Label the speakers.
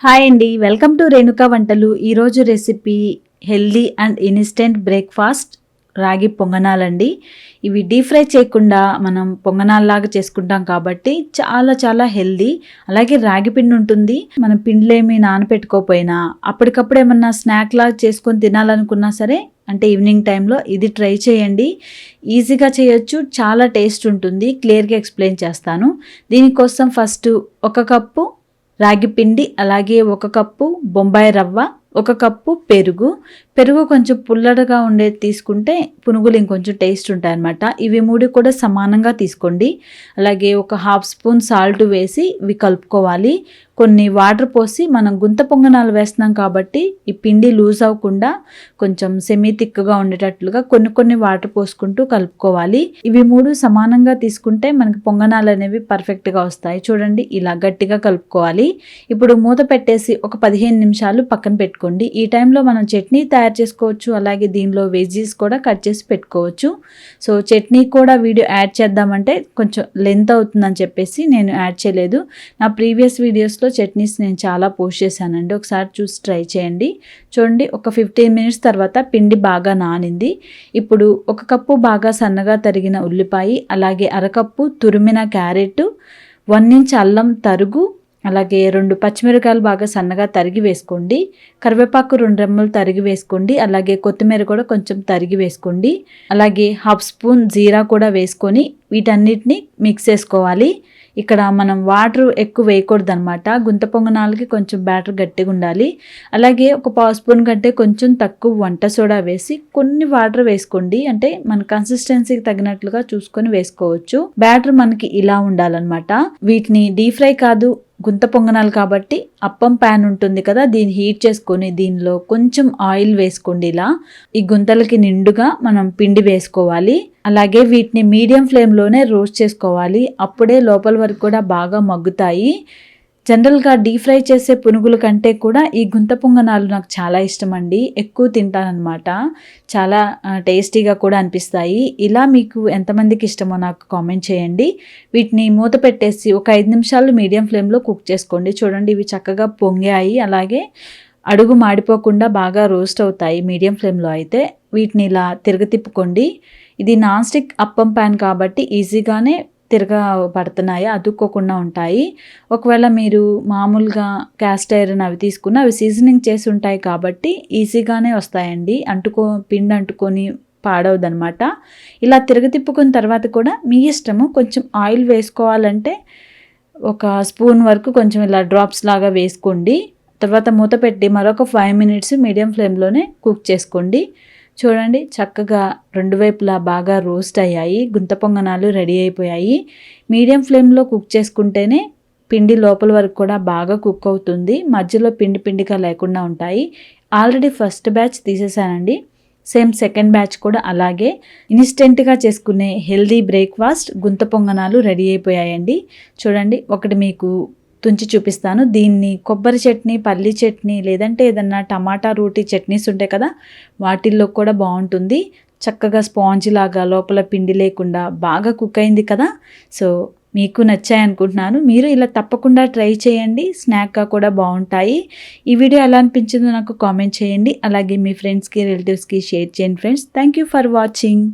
Speaker 1: Hi అండి, welcome to Renuka వంటలు. ఈరోజు recipe healthy and instant breakfast రాగి పొంగనాలండి. ఇవి డీప్ ఫ్రై చేయకుండా మనం పొంగనాల్లాగా చేసుకుంటాం కాబట్టి చాలా చాలా హెల్దీ. అలాగే రాగి పిండి ఉంటుంది, మనం పిండిలేమి నానపెట్టుకోకపోయినా అప్పటికప్పుడు ఏమన్నా స్నాక్ లాగా చేసుకొని తినాలనుకున్నా సరే, అంటే ఈవినింగ్ టైంలో ఇది ట్రై చేయండి. ఈజీగా చేయొచ్చు, చాలా టేస్ట్ ఉంటుంది. క్లియర్గా ఎక్స్ప్లెయిన్ చేస్తాను. దీనికోసం ఫస్ట్ 1 కప్పు రాగి పిండి, అలాగే 1 కప్పు బొంబాయి రవ్వ, 1 కప్పు పెరుగు కొంచెం పుల్లడగా ఉండేది తీసుకుంటే పునుగులు ఇంకొంచెం టేస్ట్ ఉంటాయన్నమాట. ఇవి 3 కూడా సమానంగా తీసుకోండి. అలాగే 1/2 స్పూన్ సాల్ట్ వేసి ఇవి కలుపుకోవాలి. కొన్ని వాటర్ పోసి, మనం గుంత పొంగనాలు వేస్తున్నాం కాబట్టి ఈ పిండి లూజ్ అవ్వకుండా కొంచెం సెమీ థిక్గా ఉండేటట్లుగా కొన్ని వాటర్ పోసుకుంటూ కలుపుకోవాలి. ఇవి 3 సమానంగా తీసుకుంటే మనకి పొంగనాలు అనేవి పర్ఫెక్ట్గా వస్తాయి. చూడండి, ఇలా గట్టిగా కలుపుకోవాలి. ఇప్పుడు మూత పెట్టేసి ఒక 15 నిమిషాలు పక్కన పెట్టుకోండి. ఈ టైంలో మనం చట్నీ తయారు చేసుకోవచ్చు, అలాగే దీనిలో వెజ్జీస్ కూడా కట్ చేసి పెట్టుకోవచ్చు. సో చట్నీ కూడా వీడియో యాడ్ చేద్దామంటే కొంచెం లెంత్ అవుతుందని చెప్పేసి నేను యాడ్ చేయలేదు. నా ప్రీవియస్ వీడియోస్లో చట్నీస్ నేను చాలా పోస్ట్ చేశానండి, ఒకసారి చూసి ట్రై చేయండి. చూడండి, ఒక 15 మినిట్స్ తర్వాత పిండి బాగా నానింది. ఇప్పుడు 1 కప్పు బాగా సన్నగా తరిగిన ఉల్లిపాయ, అలాగే అరకప్పు తురిమిన క్యారెట్, 1 ఇంచ్ అల్లం తరుగు, అలాగే 2 పచ్చిమిరకాయలు బాగా సన్నగా తరిగి వేసుకోండి. కరివేపాకు 2 రెమ్మలు తరిగి వేసుకోండి. అలాగే కొత్తిమీర కూడా కొంచెం తరిగి వేసుకోండి. అలాగే 1/2 స్పూన్ జీరా కూడా వేసుకొని వీటన్నిటిని మిక్స్ చేసుకోవాలి. ఇక్కడ మనం వాటర్ ఎక్కువ వేయకూడదు అనమాట. గుంత పొంగనాలకి కొంచెం బ్యాటర్ గట్టిగా ఉండాలి. అలాగే 1/4 స్పూన్ కంటే కొంచెం తక్కువ వంట సోడా వేసి కొన్ని వాటర్ వేసుకోండి. అంటే మన కన్సిస్టెన్సీకి తగినట్లుగా చూసుకొని వేసుకోవచ్చు. బ్యాటర్ మనకి ఇలా ఉండాలన్నమాట. వీటిని డీప్ ఫ్రై కాదు, గుంత పొంగనాలు కాబట్టి అప్పం ప్యాన్ ఉంటుంది కదా, దీన్ని హీట్ చేసుకొని దీనిలో కొంచెం ఆయిల్ వేసుకోండి. ఇలా ఈ గుంతలకి నిండుగా మనం పిండి వేసుకోవాలి. అలాగే వీటిని మీడియం ఫ్లేమ్లోనే రోస్ట్ చేసుకోవాలి. అప్పుడే లోపల వరకు కూడా బాగా మగ్గుతాయి. జనరల్గా డీప్ ఫ్రై చేసే పునుగుల కంటే కూడా ఈ గుంత పొంగనాలు నాకు చాలా ఇష్టం అండి. ఎక్కువ తింటానన్నమాట. చాలా టేస్టీగా కూడా అనిపిస్తాయి. ఇలా మీకు ఎంతమందికి ఇష్టమో నాకు కామెంట్ చేయండి. వీటిని మూత పెట్టేసి ఒక 5 నిమిషాలు మీడియం ఫ్లేమ్లో కుక్ చేసుకోండి. చూడండి, ఇవి చక్కగా పొంగాయి. అలాగే అడుగు మాడిపోకుండా బాగా రోస్ట్ అవుతాయి మీడియం ఫ్లేమ్లో అయితే. వీటిని ఇలా తిప్పుకోండి. ఇది నాన్ స్టిక్ అప్పం ప్యాన్ కాబట్టి ఈజీగానే పడుతున్నాయి, అతుక్కోకుండా ఉంటాయి. ఒకవేళ మీరు మామూలుగా క్యాస్ట్ ఐరన్ అవి తీసుకున్న, అవి సీజనింగ్ చేసి ఉంటాయి కాబట్టి ఈజీగానే వస్తాయండి. పిండి అంటుకొని పాడవదనమాట. ఇలా తిప్పుకున్న తర్వాత కూడా మీ ఇష్టము. కొంచెం ఆయిల్ వేసుకోవాలంటే 1 స్పూన్ వరకు కొంచెం ఇలా డ్రాప్స్ లాగా వేసుకోండి. తర్వాత మూత పెట్టి మరొక 5 మినిట్స్ మీడియం ఫ్లేమ్లోనే కుక్ చేసుకోండి. చూడండి, చక్కగా 2 వైపులా బాగా రోస్ట్ అయ్యాయి. గుంత పొంగనాలు రెడీ అయిపోయాయి. మీడియం ఫ్లేమ్లో కుక్ చేసుకుంటేనే పిండి లోపల వరకు కూడా బాగా కుక్ అవుతుంది. మధ్యలో పిండిగా లేకుండా ఉంటాయి. ఆల్రెడీ ఫస్ట్ బ్యాచ్ తీసేసానండి. సేమ్ సెకండ్ బ్యాచ్ కూడా అలాగే. ఇన్స్టెంట్గా చేసుకునే హెల్దీ బ్రేక్ఫాస్ట్ గుంత పొంగనాలు రెడీ అయిపోయాయండి. చూడండి, ఒకటి మీకు తుంచి చూపిస్తాను. దీన్ని కొబ్బరి చట్నీ, పల్లి చట్నీ, లేదంటే ఏదన్నా టమాటా రోటీ చట్నీస్ ఉంటాయి కదా, వాటిల్లో కూడా బాగుంటుంది. చక్కగా స్పాంజ్ లాగా లోపల పిండి లేకుండా బాగా కుక్ అయింది కదా. సో మీకు నచ్చాయి అనుకుంటున్నాను. మీరు ఇలా తప్పకుండా ట్రై చేయండి. స్నాక్గా కూడా బాగుంటాయి. ఈ వీడియో ఎలా అనిపించిందో నాకు కామెంట్ చేయండి. అలాగే మీ ఫ్రెండ్స్కి, రిలేటివ్స్కి షేర్ చేయండి friends. Thank you for watching.